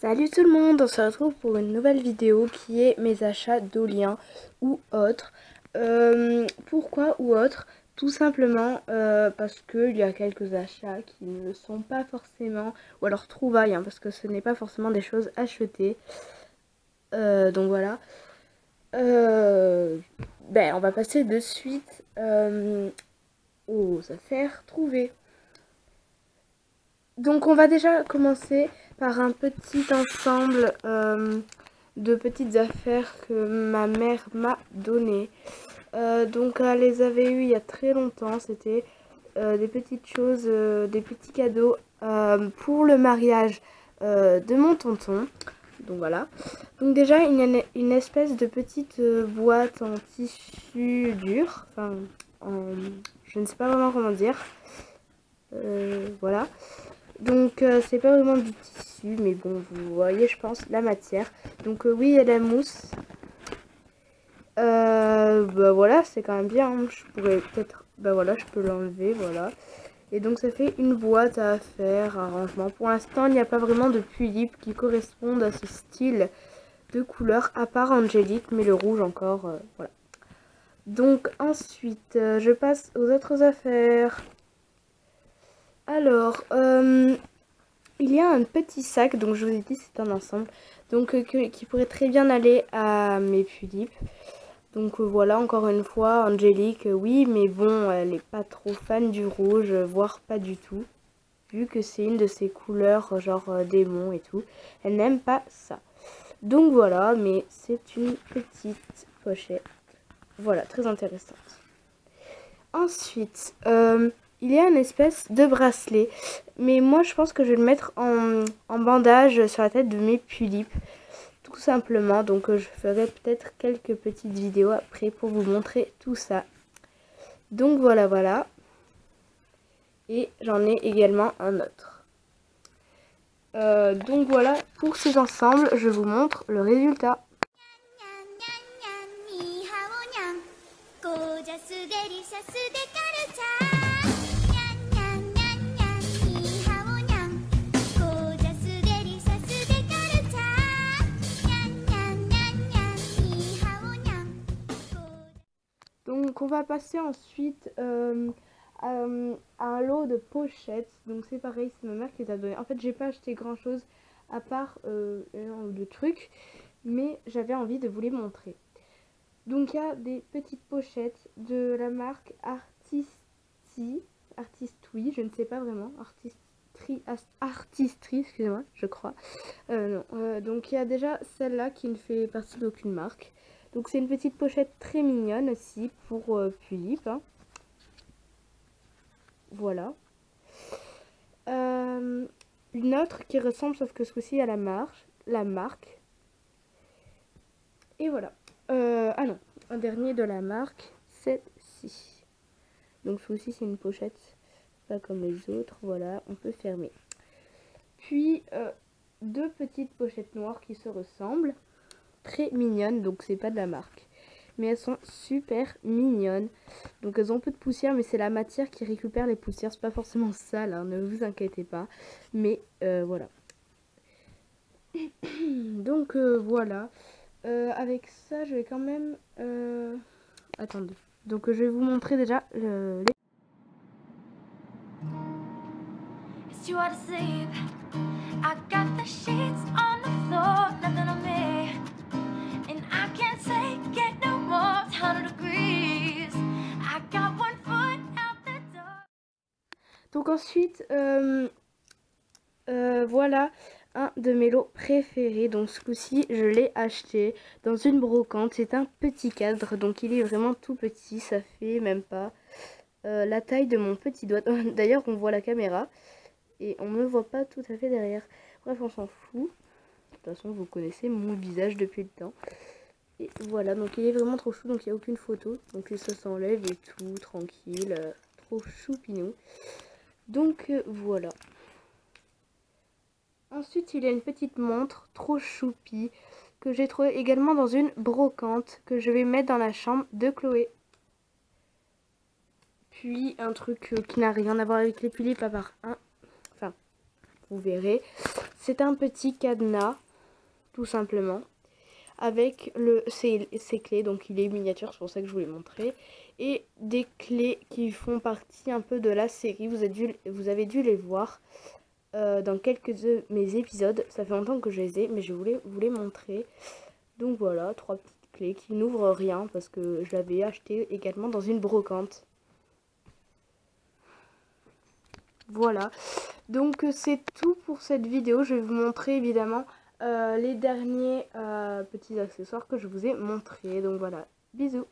Salut tout le monde, on se retrouve pour une nouvelle vidéo qui est mes achats d'Aulien ou autres. Pourquoi ou autre? Tout simplement parce qu'il y a quelques achats qui ne le sont pas forcément, ou alors trouvailles, hein, parce que ce n'est pas forcément des choses achetées. Donc voilà. On va passer de suite aux affaires trouvées. Donc on va déjà commencer par un petit ensemble de petites affaires que ma mère m'a donné. Donc elle les avait eues il y a très longtemps. C'était des petites choses, des petits cadeaux pour le mariage de mon tonton. Donc voilà. Donc déjà il y a une espèce de petite boîte en tissu dur. Enfin, je ne sais pas vraiment comment dire. Voilà. Donc c'est pas vraiment du tissu, mais bon, vous voyez, je pense, la matière. Donc oui, il y a la mousse. Bah voilà, c'est quand même bien, hein. Je pourrais peut-être, bah voilà, je peux l'enlever, voilà. Et donc ça fait une boîte à faire, un rangement. Pour l'instant, il n'y a pas vraiment de tulipes qui correspondent à ce style de couleur, à part Angélique, mais le rouge encore, voilà. Donc ensuite, je passe aux autres affaires. Alors, il y a un petit sac, donc je vous ai dit c'est un ensemble, donc qui pourrait très bien aller à mes tulipes. Donc voilà, encore une fois, Angélique, oui, mais bon, elle n'est pas trop fan du rouge, voire pas du tout, vu que c'est une de ses couleurs, genre démon et tout. Elle n'aime pas ça. Donc voilà, mais c'est une petite pochette. Voilà, très intéressante. Ensuite, il y a une espèce de bracelet. Mais moi, je pense que je vais le mettre en bandage sur la tête de mes tulipes. Tout simplement. Donc, je ferai peut-être quelques petites vidéos après pour vous montrer tout ça. Donc, voilà, voilà. Et j'en ai également un autre. Donc, voilà. Pour ces ensembles, je vous montre le résultat. Donc on va passer ensuite à un lot de pochettes. Donc c'est pareil, c'est ma mère qui les a donné. En fait j'ai pas acheté grand chose à part un ou deux trucs, mais j'avais envie de vous les montrer. Donc il y a des petites pochettes de la marque Artistry, je ne sais pas vraiment, Artistry, excusez-moi, je crois. Donc il y a déjà celle-là qui ne fait partie d'aucune marque. Donc c'est une petite pochette très mignonne aussi pour Tulip. Hein. Voilà. Une autre qui ressemble sauf que ce coup-ci à la marque. Et voilà. Ah non, un dernier de la marque, celle-ci. Donc ce coup-ci c'est une pochette pas comme les autres. Voilà, on peut fermer. Puis deux petites pochettes noires qui se ressemblent. Très mignonnes, donc c'est pas de la marque. Mais elles sont super mignonnes. Donc elles ont un peu de poussière, mais c'est la matière qui récupère les poussières. C'est pas forcément sale, hein, ne vous inquiétez pas. Mais voilà. Donc voilà. Avec ça, je vais quand même... Attendez. Donc je vais vous montrer déjà les... You are asleep. I got the sheets on the floor, nothing on me, and I can't take it no more. It's 100 degrees. I got one foot out the door. Donc ensuite, voilà un de mes lots préférés. Donc ce coup-ci, je l'ai acheté dans une brocante. C'est un petit cadre, donc il est vraiment tout petit. Ça fait même pas la taille de mon petit doigt. D'ailleurs, on voit la caméra. Et on me voit pas tout à fait derrière. Bref, on s'en fout. De toute façon, vous connaissez mon visage depuis le temps. Et voilà, donc il est vraiment trop chou. Donc il n'y a aucune photo. Donc ça s'enlève et tout, tranquille. Trop choupinou. Donc voilà. Ensuite, il y a une petite montre trop choupie que j'ai trouvée également dans une brocante que je vais mettre dans la chambre de Chloé. Puis un truc qui n'a rien à voir avec les tulipes à part un. Enfin, vous verrez. c'est un petit cadenas, tout simplement, avec ses clés, donc il est miniature, c'est pour ça que je vous l'ai montré, et des clés qui font partie un peu de la série. Vous avez dû les voir dans quelques de mes épisodes. Ça fait longtemps que je les ai, mais je voulais vous les montrer. Donc voilà, 3 petites clés qui n'ouvrent rien parce que je l'avais acheté également dans une brocante. Voilà, donc c'est tout pour cette vidéo. Je vais vous montrer évidemment les derniers petits accessoires que je vous ai montrés. Donc voilà, bisous.